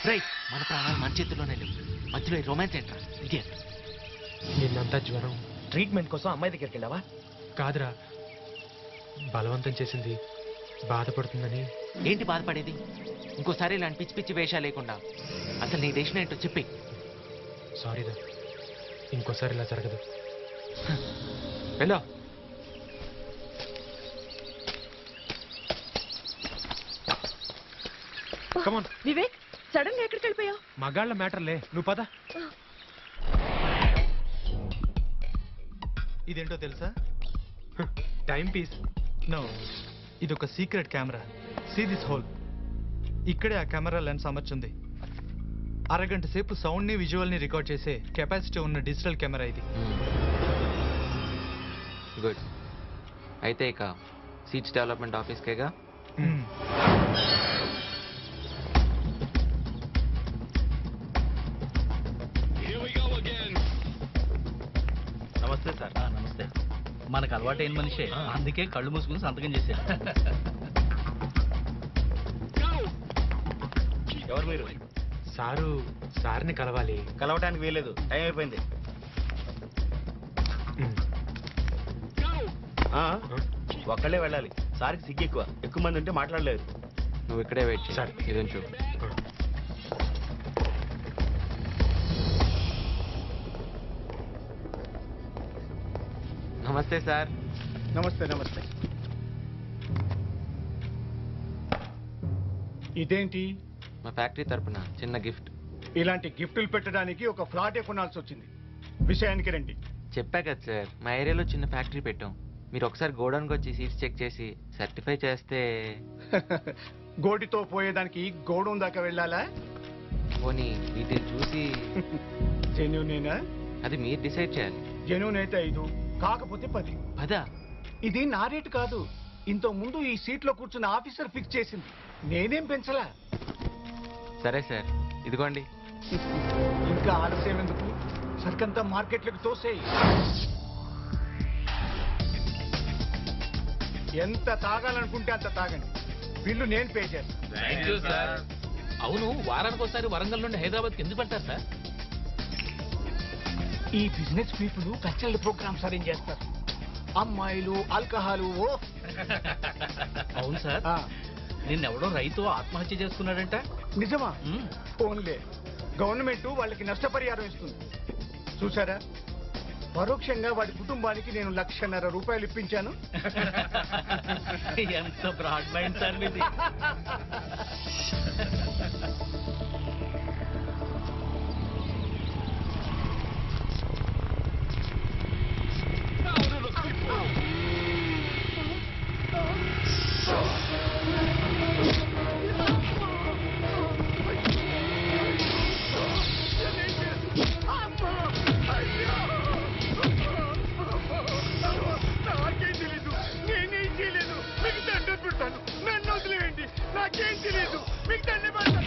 Right, మన ప్రాణాలు మన చేతుల్లోనే లేవు. మధ్యలో రొమాన్స్ ఏంట్రా ఇది? నిన్నంతా జ్వరం ట్రీట్మెంట్ కోసం అమ్మాయి దగ్గరికి వెళ్ళావా? కాదురా, బలవంతం చేసింది, బాధపడుతుందని. ఏంటి బాధపడేది? ఇంకోసారి ఇలాంటి పిచ్చి పిచ్చి వేషాలు లేకుండా అసలు నీ డెసిషన్ ఏంటో చెప్పి. సారీరా, ఇంకోసారి ఇలా జరగదు. వెళ్ళా. కమాన్ వివేక్, సడన్ గా ఎక్కడికి వెళ్ళిపోయావు? మగాళ్ళ మ్యాటర్లే, నువ్వు పద. ఇదేంటో తెలుసా? Time piece. నో, ఇది ఒక secret camera. See this hole. ఇక్కడే ఆ కెమెరా లెన్స్ అమర్చుంది. అరగంట సేపు సౌండ్ ని విజువల్ ని రికార్డ్ చేసే కెపాసిటీ ఉన్న డిజిటల్ కెమెరా ఇది. గుడ్. అయితే ఇక సీట్స్ డెవలప్మెంట్ ఆఫీస్కేగా. నమస్తే సార్. నమస్తే. మనకు అలవాటైన మనిషే, అందుకే కళ్ళు మూసుకుని సంతకం చేశారు. ఎవరు మీరు? సార్ని కలవాలి. కలవటానికి వీలేదు, టైం అయిపోయింది. ఒక్కళ్ళే వెళ్ళాలి. సార్కి సిగ్గు ఎక్కువ, ఎక్కువ మంది ఉంటే మాట్లాడలేదు. నువ్వు ఇక్కడే వెయిట్ సరే. చేయి. ఇది ఉంచు. నమస్తే సార్. నమస్తే. నమస్తే. ఇదేంటి? మా ఫ్యాక్టరీ తరపున చిన్న గిఫ్ట్. ఇలాంటి గిఫ్టులు పెట్టడానికి ఒక ఫ్లాటే కొనాల్సి వచ్చింది. విషయానికి రండి. చెప్పా కదా సార్, మా ఏరియాలో చిన్న ఫ్యాక్టరీ పెట్టాం. మీరు ఒకసారి గోడౌన్కి వచ్చి సీట్స్ చెక్ చేసి సర్టిఫై చేస్తే. గోటితో పోయేదానికి గోడౌన్ దాకా వెళ్ళాలా? పోనీ వీటిని చూసి. జెన్యూనేనా? అది మీరు డిసైడ్ చేయాలి. జెన్యూన్ అయితే 5, కాకపోతే 10. పదా? ఇది నా రేటు కాదు. ఇంత ముందు ఈ సీట్లో కూర్చున్న ఆఫీసర్ ఫిక్స్ చేసింది. నేనేం పెంచలా. సరే సార్, ఇదిగోండి. ఇంకా ఆలస్యం ఎందుకు? సరికంతా మార్కెట్లకు తోసేయి. ఎంత తాగాలనుకుంటే అంత తాగండి. బిల్లు నేను పే చేస్తాను. అవును, వారానికి ఒకసారి వరంగల్ నుండి హైదరాబాద్కి ఎందుకు వెళ్తారు సార్? ఈ business people cultural programs arrange చేస్తారు. అమ్మాయిలు, ఆల్కహాలు. ఓ అవును సార్, నిన్నెవడో రైతు ఆత్మహత్య చేసుకున్నాడంట. నిజమా? ఓన్లే గవర్నమెంట్ వాళ్ళకి నష్టపరిహారం ఇస్తుంది. చూసారా, పరోక్షంగా వాడి కుటుంబానికి నేను 1,50,000 రూపాయలు ఇప్పించాను. ఎంత బ్రాడ్ మైండ్ సార్ మీది. నాకేం తెలీదు, నేనేం చేయలేదు. మీకు దండం పెడతాను, నన్ను వదిలేయండి. నాకేం తెలీదు, మీకు దండం పెడతాను.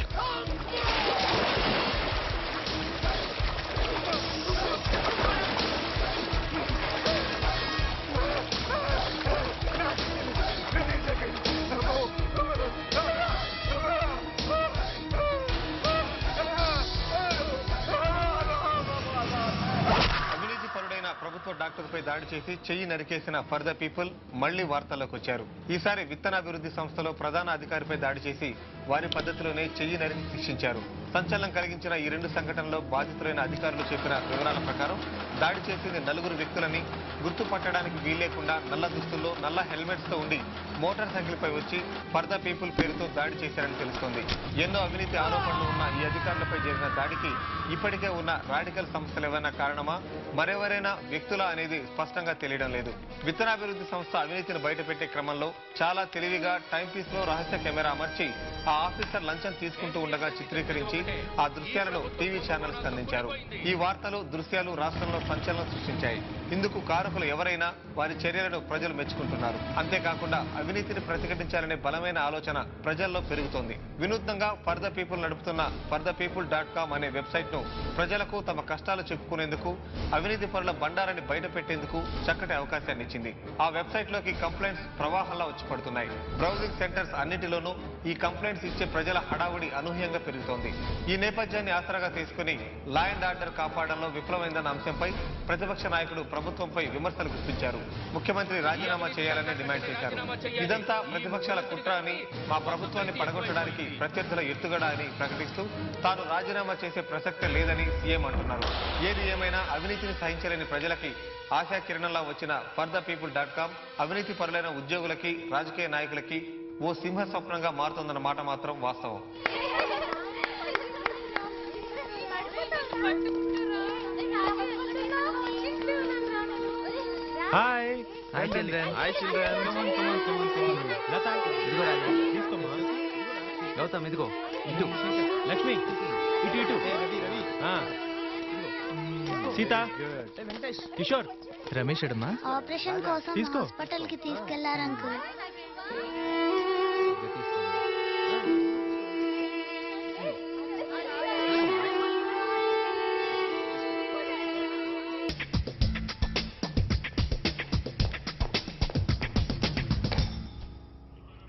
ప్రభుత్వ డాక్టర్పై దాడి చేసి చెయ్యి నరికేసిన ఫర్ ద పీపుల్ మళ్లీ వార్తల్లోకి వచ్చారు. ఈసారి విత్తనాభివృద్ధి సంస్థలో ప్రధాన అధికారిపై దాడి చేసి వారి పద్ధతిలోనే చెయ్యి నరికి శిక్షించారు. సంచలనం కలిగించిన ఈ 2 సంఘటనలో బాధితులైన అధికారులు చెప్పిన వివరాల ప్రకారం దాడి చేసింది 4 వ్యక్తులని, గుర్తుపట్టడానికి వీల్లేకుండా నల్ల దుస్తుల్లో, నల్ల హెల్మెట్స్ తో ఉండి మోటార్ సైకిల్ పై వచ్చి ఫర్ ద పీపుల్ పేరుతో దాడి చేశారని తెలుస్తోంది. ఎన్నో అవినీతి ఆరోపణలు ఉన్న ఈ అధికారులపై జరిగిన దాడికి ఇప్పటికే ఉన్న రాడికల్ సంస్థలు ఏమైనా కారణమా, మరెవరైనా వ్యక్తుల అనేది స్పష్టంగా తెలియడం లేదు. విత్తనాభివృద్ధి సంస్థ అవినీతిని బయటపెట్టే క్రమంలో చాలా తెలివిగా టైంపీస్ లో రహస్య కెమెరా అమర్చి ఆ ఆఫీసర్ లంచం తీసుకుంటూ ఉండగా చిత్రీకరించి ఆ దృశ్యాలను టీవీ ఛానల్స్ అందించారు. ఈ వార్తలు, దృశ్యాలు రాష్ట్రంలో సంచలనం సృష్టించాయి. ఇందుకు కారకులు ఎవరైనా వారి చర్యలను ప్రజలు మెచ్చుకుంటున్నారు. అంతేకాకుండా అవినీతిని ప్రతిఘటించాలనే బలమైన ఆలోచన ప్రజల్లో పెరుగుతోంది. వినూత్నంగా ఫర్ ద పీపుల్ నడుపుతున్న furthepeople.com అనే వెబ్సైట్ ను ప్రజలకు తమ కష్టాలు చెప్పుకునేందుకు, అవినీతి పరుల బండారాన్ని బయట పెట్టేందుకు చక్కటి అవకాశాన్ని ఇచ్చింది. ఆ వెబ్సైట్ లోకి కంప్లైంట్స్ ప్రవాహంలా వచ్చి పడుతున్నాయి. బ్రౌజింగ్ సెంటర్స్ అన్నిటిలోనూ ఈ కంప్లైంట్స్ ఇచ్చే ప్రజల హడావుడి అనూహ్యంగా పెరుగుతోంది. ఈ నేపథ్యాన్ని ఆసరాగా తీసుకుని లా అండ్ ఆర్డర్ కాపాడంలో విఫలమైందన్న అంశంపై ప్రతిపక్ష నాయకుడు ప్రభుత్వంపై విమర్శలు గుప్పించారు. ముఖ్యమంత్రి రాజీనామా చేయాలని డిమాండ్ చేశారు. ఇదంతా ప్రతిపక్షాల కుట్ర అని, మా ప్రభుత్వాన్ని పడగొట్టడానికి ప్రత్యర్థుల ఎత్తుగడ అని ప్రకటిస్తూ తాను రాజీనామా చేసే ప్రసక్తే లేదని సీఎం అంటున్నారు. ఏది ఏమైనా అవినీతిని సహించలేని ప్రజలకి ఆశా కిరణంలా వచ్చిన furtherpeople.com అవినీతి పరులైన ఉద్యోగులకి, రాజకీయ నాయకులకి ఓ సింహ స్వప్నంగా మారుతుందన్న మాట మాత్రం వాస్తవం. Hi hi children. లత ఇదిగో రాజు. తీసుకోమ్మా. గౌతమ్ ఇదిగో ఇటు. లక్ష్మి ఇటు ఇటు. ఆ. సీత కిషోర్ రమేష్ అడమ్మా. ఆపరేషన్ కోసం తీసుకో. హాస్పిటల్ కి తీసుకెళ్లారు uncle.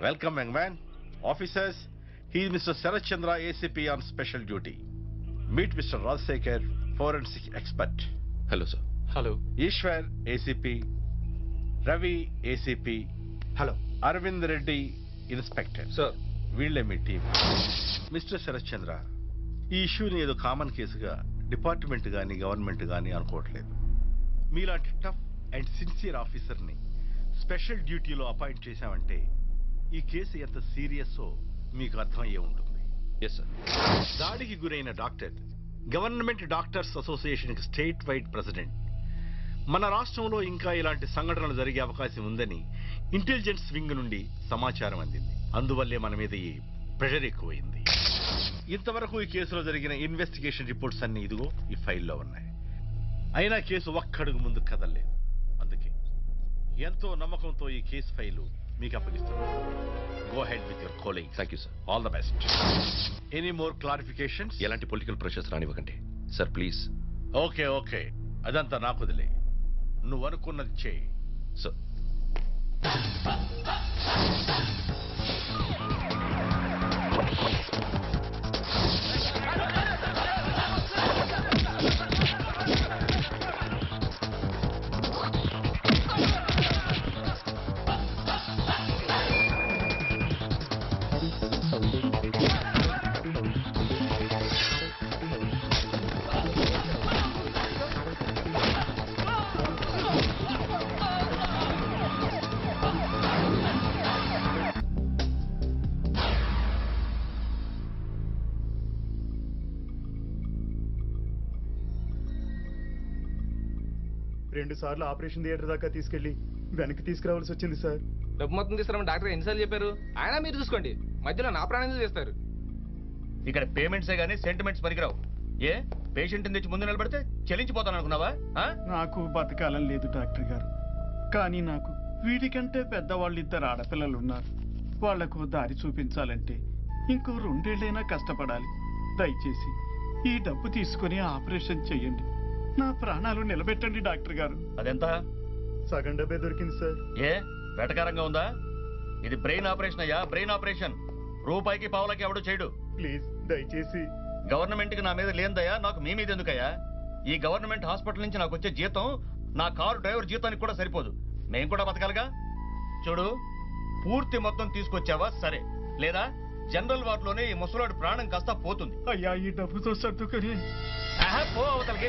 Welcome, young man. Officers, he is Mr. Sarath Chandra, ACP on special duty. Meet Mr. Rajsekhar, forensic expert. Hello sir. Hello. Ishwar, ACP. Ravi, ACP. Hello. Arvind Reddy, Inspector. Sir. వీళ్ళే మీ team. Mister Sharath Chandra, ఈ ఇష్యూని ఏదో common కేసుగా department కానీ government కానీ అనుకోవట్లేదు. మీలాంటి టఫ్ అండ్ సిన్సియర్ ఆఫీసర్ని స్పెషల్ డ్యూటీలో అపాయింట్ చేశామంటే ఈ కేసు ఎంత సీరియస్సో మీకు అర్థమయ్యే ఉంటుంది. Yes sir. దాడికి గురైన డాక్టర్ గవర్నమెంట్ డాక్టర్స్ అసోసియేషన్కి స్టేట్ వైడ్ ప్రెసిడెంట్. మన రాష్ట్రంలో ఇంకా ఇలాంటి సంఘటనలు జరిగే అవకాశం ఉందని ఇంటెలిజెన్స్ వింగ్ నుండి సమాచారం అందింది. అందువల్లే మన మీద ఈ ప్రెషర్ ఎక్కువైంది. ఇంతవరకు ఈ కేసులో జరిగిన ఇన్వెస్టిగేషన్ రిపోర్ట్స్ అన్ని ఇదిగో ఈ ఫైల్లో ఉన్నాయి. అయినా కేసు ఒక్కడుగు ముందు కదలలేదు. అందుకే ఎంతో నమ్మకంతో ఈ కేసు ఫైలు మీకు అప్పగిస్తున్నాను. Go ahead with your calling. Thank you sir. All the best. Any more clarifications? ఎలాంటి పొలిటికల్ ప్రెషర్స్ రానివ్వకండి సార్, ప్లీజ్. ఓకే ఓకే, అదంతా నాకు వదిలే. నువ్వు అనుకున్నది చేయి. సార్. రెండు సార్లు ఆపరేషన్ థియేటర్ దాకా తీసుకెళ్లి వెనక్కి తీసుకురావాల్సి వచ్చింది సార్. డబ్బు మొత్తం తీసుకురామని డాక్టర్ ఎన్నిసార్లు చెప్పారు? ఆయన మీరు చూసుకోండి, మధ్యలో నా ప్రాణం చేస్తారు. ఇక్కడ పేమెంట్సే గానీ సెంటిమెంట్స్ పనికిరావు. ఏ పేషెంట్ని తెచ్చి ముందు నిలబడితే చెల్లించిపోతాను అనుకున్నావా? నాకు బతకాలని లేదు డాక్టర్ గారు, కానీ నాకు వీడికంటే పెద్దవాళ్ళు ఇద్దరు ఆడపిల్లలు ఉన్నారు. వాళ్లకు దారి చూపించాలంటే ఇంకో 2 ఏళ్ళైనా కష్టపడాలి. దయచేసి ఈ డబ్బు తీసుకుని ఆపరేషన్ చెయ్యండి. నా ప్రాణాలు నిలబెట్టండి డాక్టర్ గారు. అదెంత? సగం డబ్బే దొరికింది సార్. ఏ వెటకారంగా ఉందా? ఇది బ్రెయిన్ ఆపరేషన్ అయ్యా, బ్రెయిన్ ఆపరేషన్. రూపాయికి పావులకి ఎవడు చేయడు. ప్లీజ్ దయచేసి. గవర్నమెంట్ కి నా మీద లేదయ్యా, నాకు మీ మీద ఎందుకయ్యా? ఈ గవర్నమెంట్ హాస్పిటల్ నుంచి నాకు వచ్చే జీతం నా కారు డ్రైవర్ జీతానికి కూడా సరిపోదు. మేం కూడా బతకాలిగా. చూడు, పూర్తి మొత్తం తీసుకొచ్చావా సరే, లేదా జనరల్ వార్డులోనే ఈ ముసలాడు ప్రాణం కాస్త పోతుంది. అయ్యా ఈ డబ్బుతో సర్దుకొని పో అవతలకి.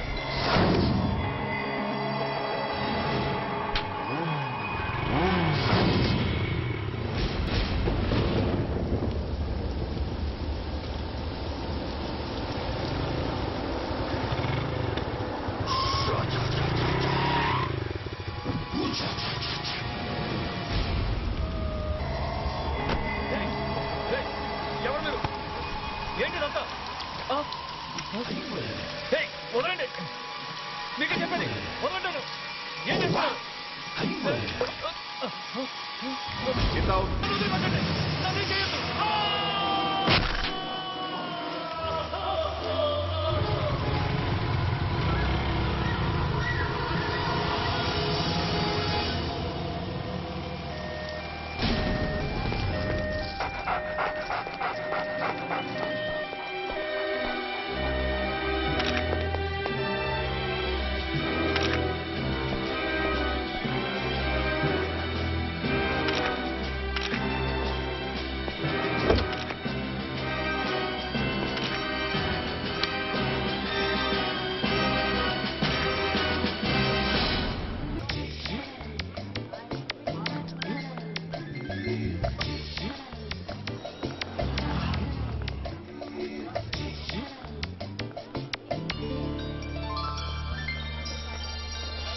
ఎవరు మీరు? ఏంటి ఇదంతా? వదలండి, మీకే చెప్పండి, వదలంటాను. ఏం చేస్తారు? నన్ను చేయొద్దు.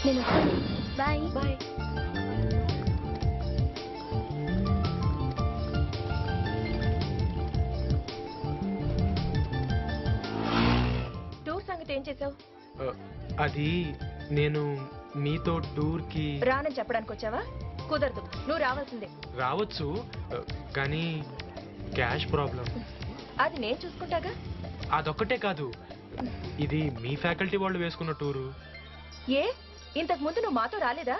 నేను వస్తాను. Bye bye. టూర్ సంగతి ఏం చేసావు? అది నేను మీతో టూర్కి రానని చెప్పడానికి వచ్చావా? కుదరదు, నువ్వు రావాల్సిందే. రావచ్చు, కానీ క్యాష్ ప్రాబ్లం. అది నేను చూసుకుంటాగా. అదొక్కటే కాదు, ఇది మీ ఫ్యాకల్టీ వాళ్ళు వేసుకున్న టూరు. ఏ ఇంతకు ముందు నువ్వు మాతో రాలేదా?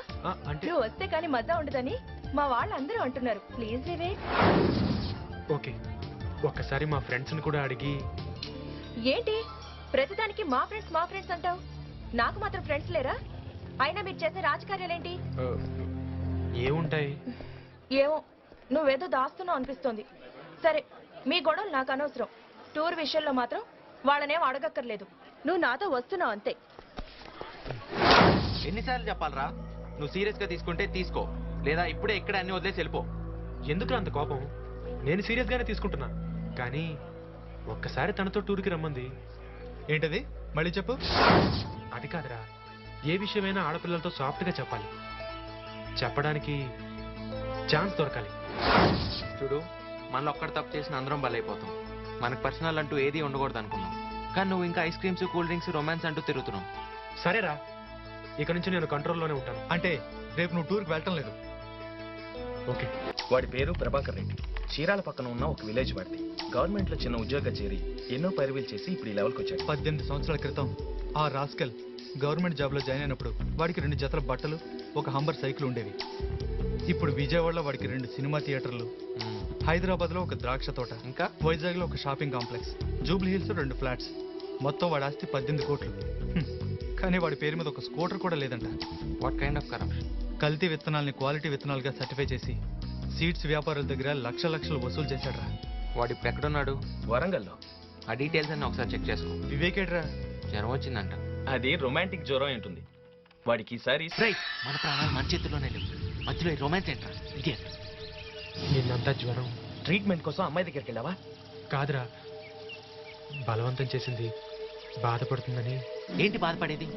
అంటే నువ్వు వస్తే కానీ మజా ఉండదని మా వాళ్ళందరూ అంటున్నారు. ప్లీజ్ వివేక్. ఓకే, ఒక్కసారి మా ఫ్రెండ్స్ని కూడా అడిగి. ఏంటి ప్రతిదానికి మా ఫ్రెండ్స్ అంటావు? నాకు మాత్రం ఫ్రెండ్స్ లేరా? అయినా మీరు చేసే రాజకార్యాలేంటి? ఏముంటాయి? ఏమో, నువ్వేదో దాస్తున్నావు అనిపిస్తోంది. సరే, మీ గొడవలు నాకు అనవసరం. టూర్ విషయంలో మాత్రం వాళ్ళనేం అడగక్కర్లేదు. నువ్వు నాతో వస్తున్నావు అంతే. ఎన్నిసార్లు చెప్పాలరా? నువ్వు సీరియస్ గా తీసుకుంటే తీసుకో, లేదా ఇప్పుడే ఇక్కడ అన్ని వదిలేసి వెళ్ళిపో. ఎందుకు అంత కోపం? నేను సీరియస్ గానే తీసుకుంటున్నా, కానీ ఒక్కసారి తనతో టూర్కి రమ్మంది. ఏంటది? మళ్ళీ చెప్పు. అది కాదురా, ఏ విషయమైనా ఆడపిల్లలతో సాఫ్ట్గా చెప్పాలి. చెప్పడానికి ఛాన్స్ దొరకాలి. చూడు, మనలో ఒక్కడు తప్పు చేసిన అందరం బలైపోతాం. మనకు పర్సనల్ అంటూ ఏది ఉండకూడదు అనుకున్నాం, కానీ నువ్వు ఇంకా ice creams, cool drinks, romance అంటూ తిరుగుతున్నావు. సరేరా, ఇక నుంచి నేను కంట్రోల్లోనే ఉంటాను. అంటే రేపు నువ్వు టూర్కి వెళ్ళటం లేదు? ఓకే. వాడి పేరు ప్రభాకర్ రెడ్డి. చీరాల పక్కన ఉన్న ఒక విలేజ్ వాడిది. గవర్నమెంట్ లో చిన్న ఉద్యోగం చేరి ఎన్నో పైరువీలు చేసి ఇప్పుడు ఈ లెవెల్కి వచ్చాడు. 18 సంవత్సరాల క్రితం ఆ రాస్కల్ గవర్నమెంట్ జాబ్లో జాయిన్ అయినప్పుడు వాడికి 2 జతల బట్టలు, ఒక హంబర్ సైకిల్ ఉండేవి. ఇప్పుడు విజయవాడలో వాడికి 2 సినిమా థియేటర్లు, హైదరాబాద్లో ఒక ద్రాక్ష తోట, ఇంకా వైజాగ్లో ఒక shopping complex, Jubilee hills 2 flats. మొత్తం వాడి ఆస్తి 18 కోట్లు. కానీ వాడి పేరు మీద ఒక స్కూటర్ కూడా లేదంట. What kind of corruption? కల్తీ విత్తనాల్ని క్వాలిటీ విత్తనాలుగా సర్టిఫై చేసి సీడ్స్ వ్యాపారుల దగ్గర లక్షలు వసూలు చేశాడ్రా. వాడు ఇప్పుడు ఎక్కడున్నాడు? వరంగల్లో. ఆ డీటెయిల్స్ అన్ని ఒకసారి చెక్ చేసుకో. వివేకేడ్రా? జ్వరం వచ్చిందంట. అది రొమాంటిక్ జ్వరం ఉంటుంది. వాడికి ఈసారి మన ప్రాణాలు మన చేతుల్లోనే లేవు, మధ్యలో ఈ రొమాన్స్ ఏంట్రా? ఇడియట్. నిన్నంతా జ్వరం. ట్రీట్మెంట్ కోసం అమ్మాయి దగ్గరికి వెళ్ళావా? కాదురా, బలవంతం చేసింది, బాధపడుతుందని. ఏంటి బాధపడేది?